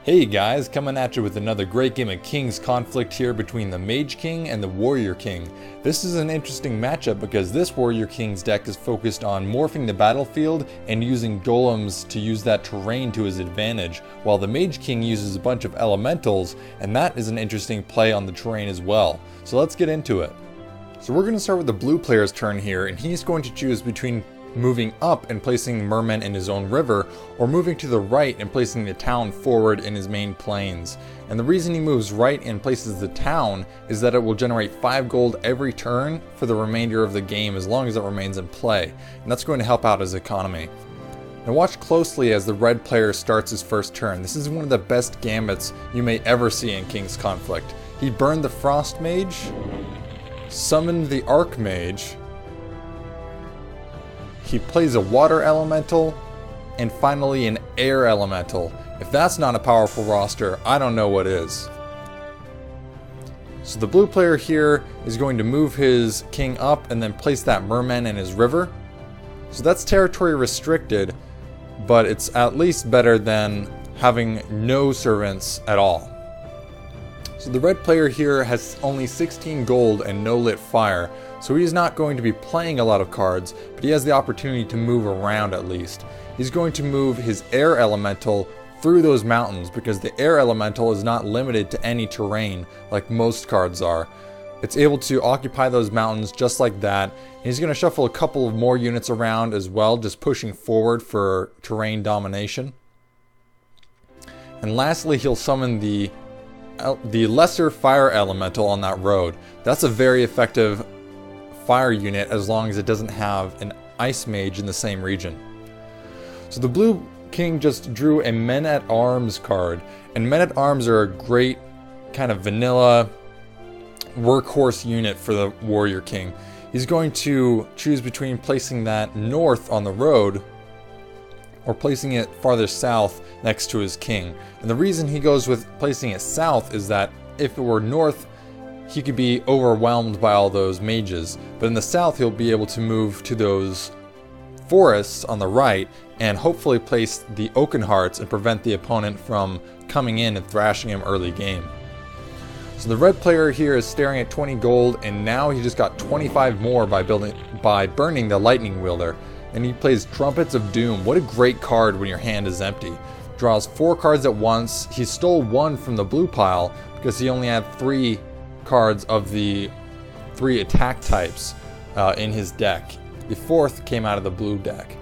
Hey guys, coming at you with another great game of King's Conflict here between the Mage King and the Warrior King. This is an interesting matchup because this Warrior King's deck is focused on morphing the battlefield and using golems to use that terrain to his advantage, while the Mage King uses a bunch of elementals, and that is an interesting play on the terrain as well. So let's get into it. So we're going to start with the blue player's turn here, and he's going to choose between moving up and placing mermen in his own river, or moving to the right and placing the town forward in his main plains. And the reason he moves right and places the town is that it will generate 5 gold every turn for the remainder of the game as long as it remains in play, and that's going to help out his economy. Now watch closely as the red player starts his first turn. This is one of the best gambits you may ever see in King's Conflict. He burned the Frost Mage, summoned the Archmage, he plays a water elemental, and finally an air elemental. If that's not a powerful roster, I don't know what is. So the blue player here is going to move his king up and then place that merman in his river. So that's territory restricted, but it's at least better than having no servants at all. So the red player here has only 16 gold and no lit fire, so he's not going to be playing a lot of cards, but he has the opportunity to move around at least. He's going to move his air elemental through those mountains because the air elemental is not limited to any terrain like most cards are. It's able to occupy those mountains just like that. And he's going to shuffle a couple of more units around as well, just pushing forward for terrain domination. And lastly, he'll summon the lesser fire elemental on that road. That's a very effective fire unit as long as it doesn't have an ice mage in the same region. So the blue king just drew a men-at-arms card, and men-at-arms are a great kind of vanilla workhorse unit for the warrior king. He's going to choose between placing that north on the road or placing it farther south next to his king. And the reason he goes with placing it south is that if it were north, he could be overwhelmed by all those mages. But in the south, he'll be able to move to those forests on the right and hopefully place the Oaken Hearts and prevent the opponent from coming in and thrashing him early game. So the red player here is staring at 20 gold, and now he just got 25 more by burning the Lightning Wielder. And he plays Trumpets of Doom. What a great card when your hand is empty. Draws 4 cards at once. He stole 1 from the blue pile because he only had 3 cards of the 3 attack types in his deck. The 4th came out of the blue deck.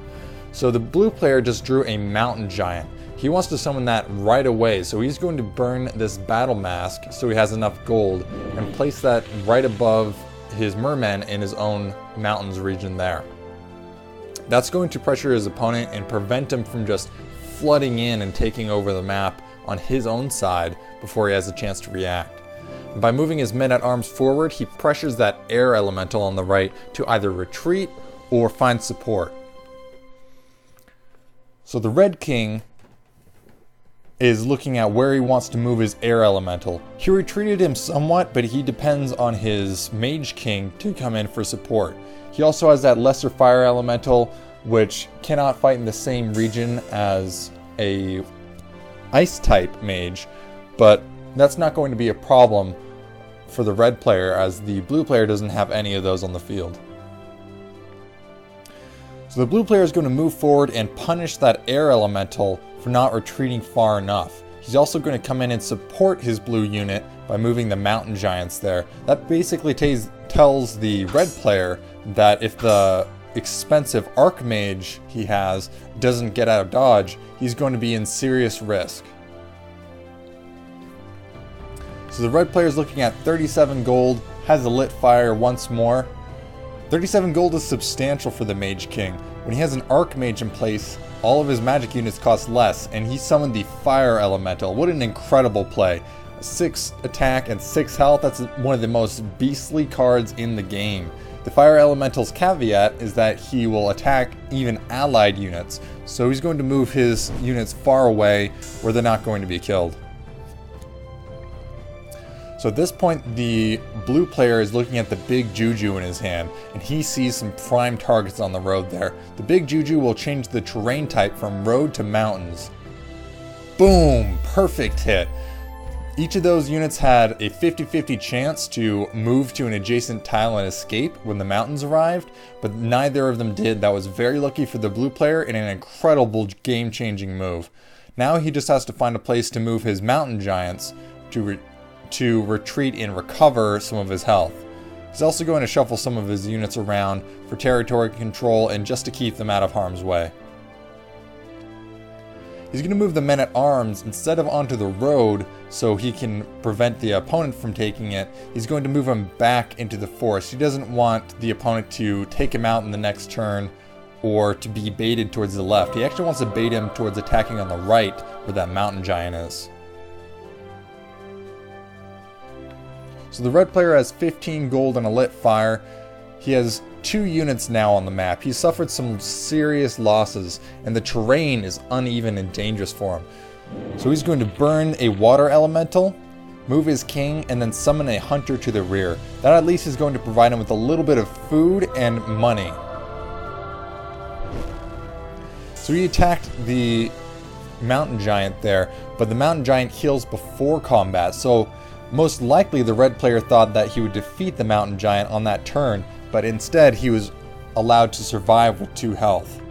So the blue player just drew a mountain giant. He wants to summon that right away, so he's going to burn this battle mask so he has enough gold and place that right above his merman in his own mountains region there. That's going to pressure his opponent and prevent him from just flooding in and taking over the map on his own side before he has a chance to react. And by moving his men-at-arms forward, he pressures that air elemental on the right to either retreat or find support. So the red king is looking at where he wants to move his air elemental. He retreated him somewhat, but he depends on his Mage King to come in for support. He also has that lesser fire elemental, which cannot fight in the same region as a ice type mage, but that's not going to be a problem for the red player as the blue player doesn't have any of those on the field. So the blue player is going to move forward and punish that air elemental for not retreating far enough. He's also going to come in and support his blue unit by moving the mountain giants there. That basically tells the red player that if the expensive Archmage he has doesn't get out of dodge, he's going to be in serious risk. So the red player is looking at 37 gold, has a lit fire once more. 37 gold is substantial for the Mage King. When he has an Archmage in place, all of his magic units cost less, and he summoned the Fire Elemental. What an incredible play. 6 attack and 6 health, that's one of the most beastly cards in the game. The Fire Elemental's caveat is that he will attack even allied units, so he's going to move his units far away where they're not going to be killed. So at this point, the blue player is looking at the big Juju in his hand, and he sees some prime targets on the road there. The big Juju will change the terrain type from road to mountains. Boom! Perfect hit. Each of those units had a 50-50 chance to move to an adjacent tile and escape when the mountains arrived, but neither of them did. That was very lucky for the blue player and an incredible game-changing move. Now he just has to find a place to move his mountain giants to retreat and recover some of his health. He's also going to shuffle some of his units around for territory control and just to keep them out of harm's way. He's going to move the men-at-arms instead of onto the road so he can prevent the opponent from taking it. He's going to move him back into the forest. He doesn't want the opponent to take him out in the next turn or to be baited towards the left. He actually wants to bait him towards attacking on the right where that mountain giant is. So the red player has 15 gold and a lit fire. He has 2 units now on the map. He suffered some serious losses and the terrain is uneven and dangerous for him. So he's going to burn a water elemental, move his king, and then summon a hunter to the rear. That at least is going to provide him with a little bit of food and money. So he attacked the mountain giant there, but the mountain giant heals before combat. So most likely the red player thought that he would defeat the mountain giant on that turn, but instead he was allowed to survive with 2 health.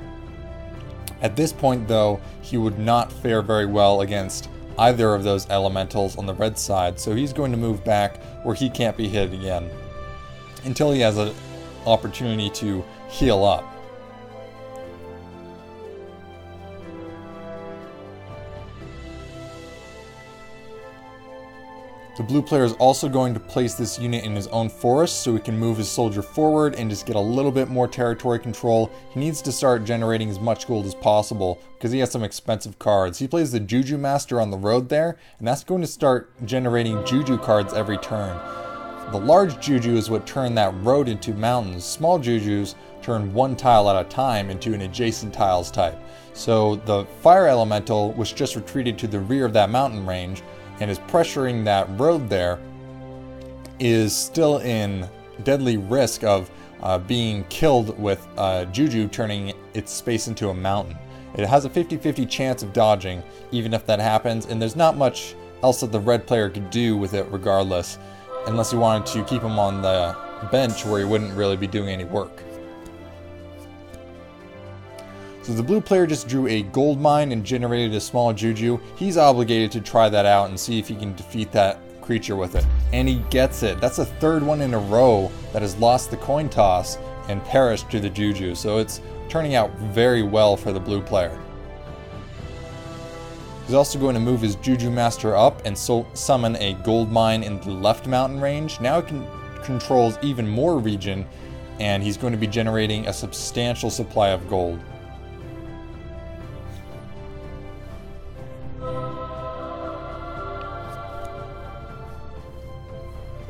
At this point though, he would not fare very well against either of those elementals on the red side, so he's going to move back where he can't be hit again until he has an opportunity to heal up. The blue player is also going to place this unit in his own forest so he can move his soldier forward and just get a little bit more territory control. He needs to start generating as much gold as possible because he has some expensive cards. He plays the Juju Master on the road there, and that's going to start generating Juju cards every turn. The large Juju is what turned that road into mountains. Small Jujus turn one tile at a time into an adjacent tiles type. So the fire elemental, which just retreated to the rear of that mountain range, and is pressuring that road there, is still in deadly risk of being killed with Juju turning its space into a mountain. It has a 50-50 chance of dodging even if that happens, and there's not much else that the red player could do with it regardless, unless he wanted to keep him on the bench where he wouldn't really be doing any work. So the blue player just drew a gold mine and generated a small Juju. He's obligated to try that out and see if he can defeat that creature with it. And he gets it. That's the 3rd one in a row that has lost the coin toss and perished to the Juju. So it's turning out very well for the blue player. He's also going to move his Juju Master up and summon a gold mine in the left mountain range. Now he controls even more region, and he's going to be generating a substantial supply of gold.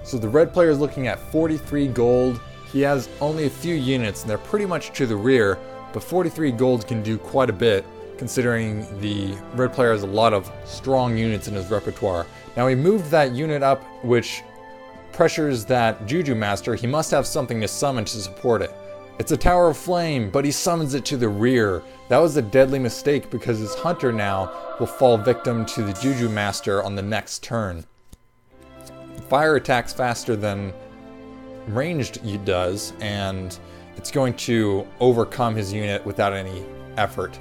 So the red player is looking at 43 gold. He has only a few units and they're pretty much to the rear, but 43 gold can do quite a bit considering the red player has a lot of strong units in his repertoire. Now he moved that unit up, which pressures that Juju Master. He must have something to summon to support it. It's a Tower of Flame, but he summons it to the rear. That was a deadly mistake because his hunter now will fall victim to the Juju Master on the next turn. Fire attacks faster than ranged does, and it's going to overcome his unit without any effort.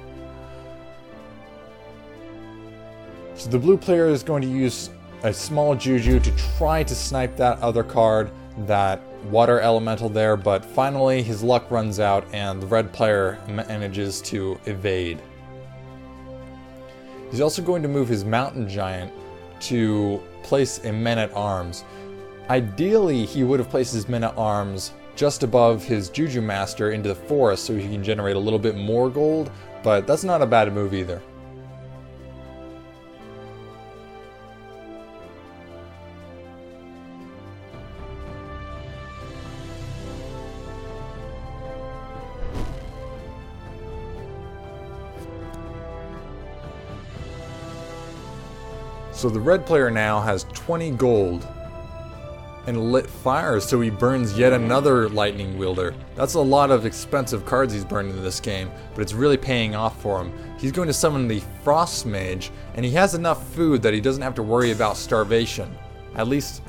So the blue player is going to use a small Juju to try to snipe that other card, that water elemental there, but finally his luck runs out and the red player manages to evade. He's also going to move his mountain giant to place a men-at-arms. Ideally, he would have placed his men-at-arms just above his Juju Master into the forest so he can generate a little bit more gold, but that's not a bad move either. So the red player now has 20 gold. and lit fires, so he burns yet another lightning wielder. That's a lot of expensive cards he's burned in this game, but it's really paying off for him. He's going to summon the Frost Mage, and he has enough food that he doesn't have to worry about starvation. At least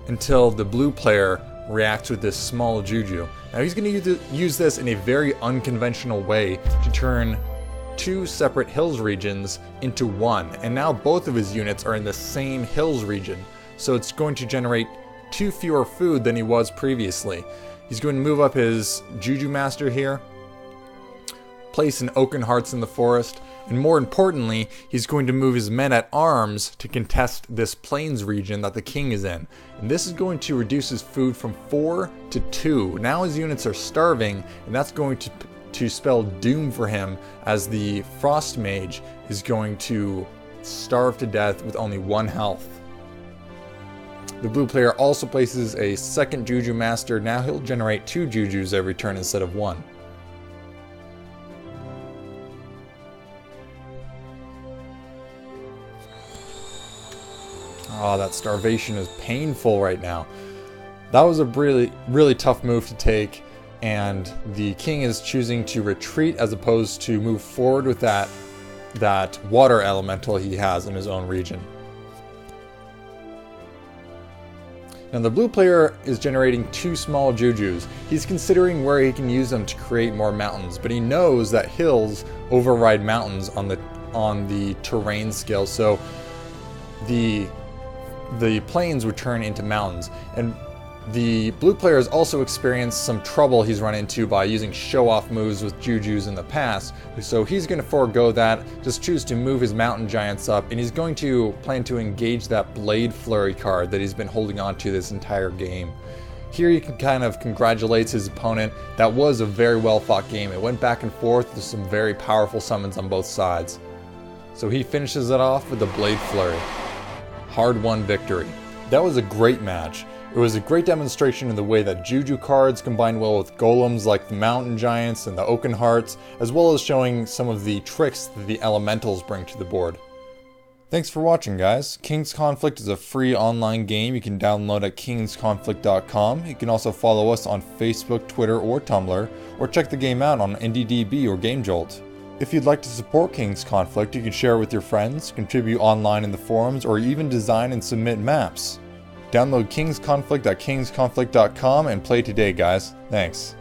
until the blue player reacts with this small Juju. Now he's going to use this in a very unconventional way to turn 2 separate hills regions into one, and now both of his units are in the same hills region, so it's going to generate 2 fewer food than he was previously. He's going to move up his Juju Master here, place an Oaken Hearts in the forest, and more importantly, he's going to move his men at arms to contest this plains region that the king is in. And this is going to reduce his food from 4 to 2. Now his units are starving, and that's going to spell doom for him, as the Frost Mage is going to starve to death with only 1 health. The blue player also places a second Juju Master. Now he'll generate 2 Jujus every turn instead of 1. Oh, that starvation is painful right now. That was a really tough move to take, and the king is choosing to retreat as opposed to move forward with that water elemental he has in his own region. Now the blue player is generating 2 small Jujus. He's considering where he can use them to create more mountains, but he knows that hills override mountains on the terrain scale, so the plains would turn into mountains. And the blue player has also experienced some trouble he's run into by using show-off moves with Jujus in the past, so he's going to forego that, just choose to move his mountain giants up, and he's going to plan to engage that Blade Flurry card that he's been holding on to this entire game. Here you can kind of congratulate his opponent. That was a very well fought game. It went back and forth with some very powerful summons on both sides. So he finishes it off with the Blade Flurry. Hard-won victory. That was a great match. It was a great demonstration of the way that Juju cards combine well with golems like the Mountain Giants and the Oaken Hearts, as well as showing some of the tricks that the elementals bring to the board. Thanks for watching, guys. King's Conflict is a free online game you can download at kingsconflict.com. You can also follow us on Facebook, Twitter, or Tumblr, or check the game out on IndieDB or GameJolt. If you'd like to support King's Conflict, you can share it with your friends, contribute online in the forums, or even design and submit maps. Download King's Conflict at kingsconflict.com and play today, guys. Thanks.